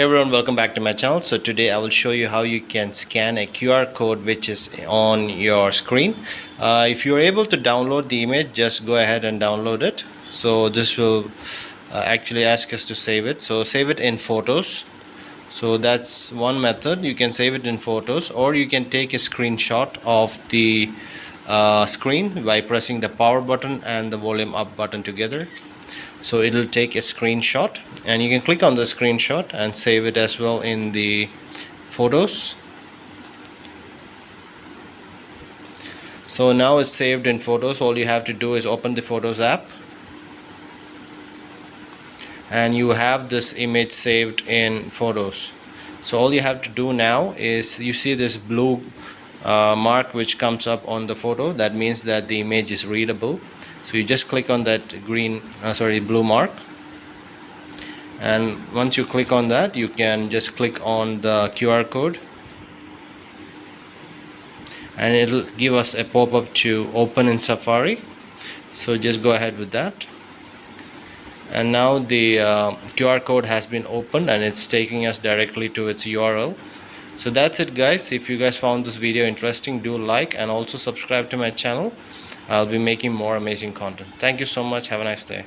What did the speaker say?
Hey everyone, welcome back to my channel. So today I will show you how you can scan a QR code which is on your screen. If you're able to download the image, just go ahead and download it. So this will actually ask us to save it. So save it in photos. So that's one method. You can save it in photos, or you can take a screenshot of the screen by pressing the power button and the volume up button together. So it'll take a screenshot, and you can click on the screenshot and save it as well in the photos. So now it's saved in photos. All you have to do is open the Photos app, and you have this image saved in photos. So all you have to do now is, you see this blue mark which comes up on the photo. That means that the image is readable. So you just click on that blue mark, and once you click on that, you can just click on the QR code, and it'll give us a pop-up to open in Safari. So just go ahead with that, and now the QR code has been opened and it's taking us directly to its URL. So that's it guys. If you guys found this video interesting, do like and also subscribe to my channel. I'll be making more amazing content. Thank you so much. Have a nice day.